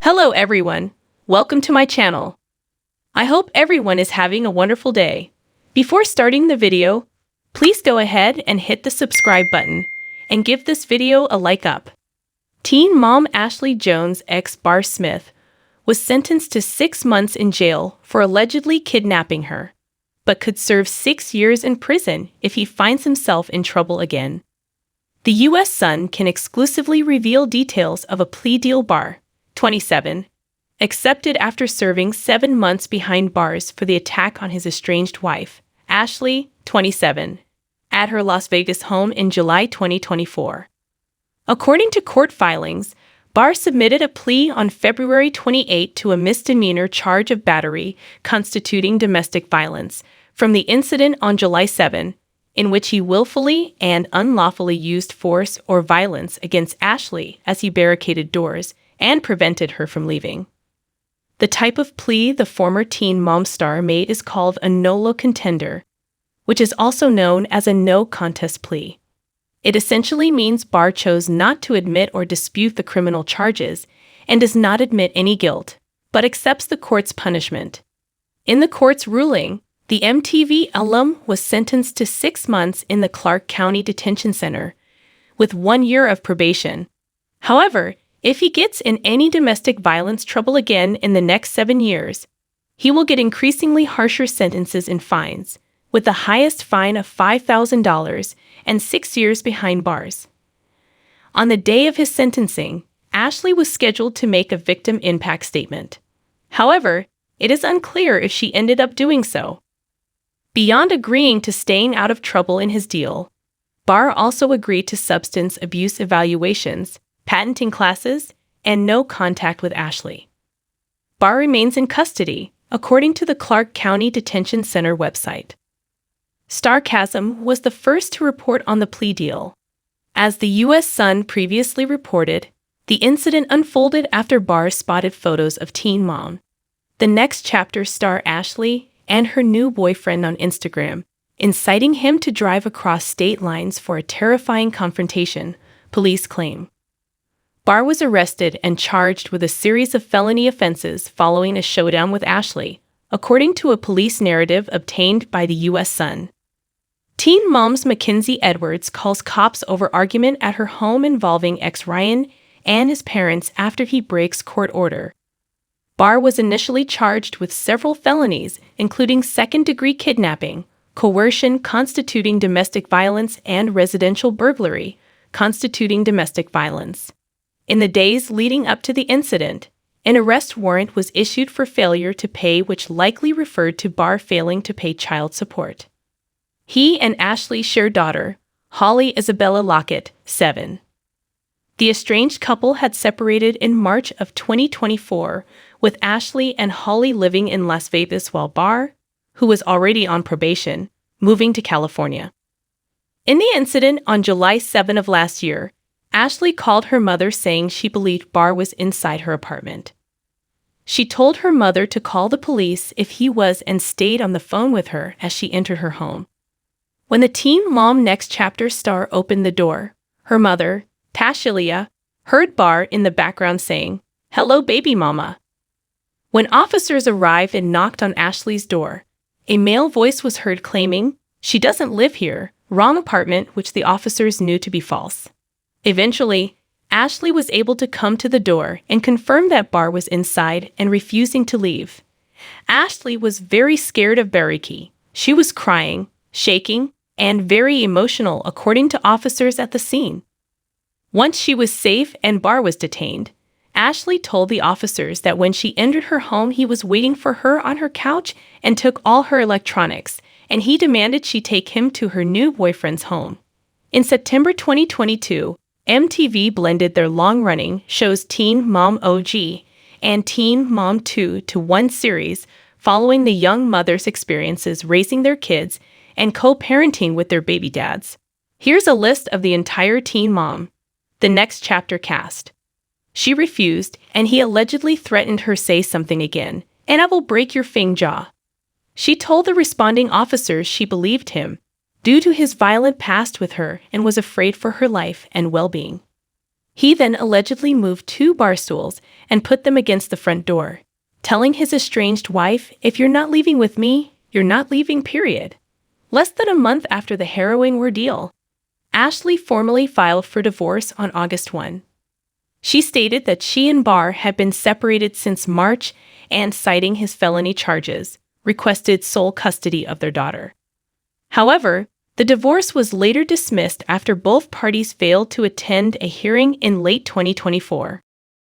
Hello everyone, welcome to my channel. I hope everyone is having a wonderful day. Before starting the video, please go ahead and hit the subscribe button and give this video a like up. Teen mom Ashley Jones ex Bar Smith was sentenced to 6 months in jail for allegedly kidnapping her, but could serve 6 years in prison if he finds himself in trouble again. The U.S. Sun can exclusively reveal details of a plea deal Bar, 27, accepted after serving 7 months behind bars for the attack on his estranged wife, Ashley, 27, at her Las Vegas home in July 2024. According to court filings, Barr submitted a plea on February 28 to a misdemeanor charge of battery constituting domestic violence from the incident on July 7, in which he willfully and unlawfully used force or violence against Ashley as he barricaded doors and prevented her from leaving. The type of plea the former Teen Mom star made is called a nolo contender, which is also known as a no contest plea. It essentially means Barr chose not to admit or dispute the criminal charges and does not admit any guilt, but accepts the court's punishment. In the court's ruling, the MTV alum was sentenced to 6 months in the Clark County Detention Center, with 1 year of probation. However, if he gets in any domestic violence trouble again in the next 7 years, he will get increasingly harsher sentences and fines, with the highest fine of $5,000 and 6 years behind bars. On the day of his sentencing, Ashley was scheduled to make a victim impact statement. However, it is unclear if she ended up doing so. Beyond agreeing to staying out of trouble in his deal, Barr also agreed to substance abuse evaluations, patenting classes, and no contact with Ashley. Barr remains in custody, according to the Clark County Detention Center website. Sarcasm was the first to report on the plea deal. As the U.S. Sun previously reported, the incident unfolded after Barr spotted photos of Teen Mom, the Next Chapter star Ashley, and her new boyfriend on Instagram, inciting him to drive across state lines for a terrifying confrontation, police claim. Barr was arrested and charged with a series of felony offenses following a showdown with Ashley, according to a police narrative obtained by the U.S. Sun. Teen Mom's Mackenzie Edwards calls cops over argument at her home involving ex-Ryan and his parents after he breaks court order. Barr was initially charged with several felonies, including second-degree kidnapping, coercion constituting domestic violence, and residential burglary constituting domestic violence. In the days leading up to the incident, an arrest warrant was issued for failure to pay, which likely referred to Barr failing to pay child support. He and Ashley share daughter, Holly Isabella Lockett, 7. The estranged couple had separated in March of 2024, with Ashley and Holly living in Las Vegas while Barr, who was already on probation, moving to California. In the incident on July 7 of last year, Ashley called her mother saying she believed Barr was inside her apartment. She told her mother to call the police if he was and stayed on the phone with her as she entered her home. When the Teen Mom Next Chapter star opened the door, her mother, Tashilia, heard Barr in the background saying, "Hello, baby mama." When officers arrived and knocked on Ashley's door, a male voice was heard claiming, "She doesn't live here, wrong apartment," which the officers knew to be false. Eventually, Ashley was able to come to the door and confirm that Barr was inside and refusing to leave. Ashley was very scared of Bariki. She was crying, shaking, and very emotional, according to officers at the scene. Once she was safe and Barr was detained, Ashley told the officers that when she entered her home, he was waiting for her on her couch and took all her electronics, and he demanded she take him to her new boyfriend's home. In September 2022, MTV blended their long-running shows Teen Mom OG and Teen Mom 2 to one series, following the young mother's experiences raising their kids and co-parenting with their baby dads. Here's a list of the entire Teen Mom, the Next Chapter cast. She refused, and he allegedly threatened her say something again, and I will break your fing jaw. She told the responding officers she believed him, due to his violent past with her, and was afraid for her life and well-being. He then allegedly moved 2 bar stools and put them against the front door, telling his estranged wife, "If you're not leaving with me, you're not leaving, period." Less than a month after the harrowing ordeal, Ashley formally filed for divorce on August 1. She stated that she and Barr had been separated since March and, citing his felony charges, requested sole custody of their daughter. However, the divorce was later dismissed after both parties failed to attend a hearing in late 2024.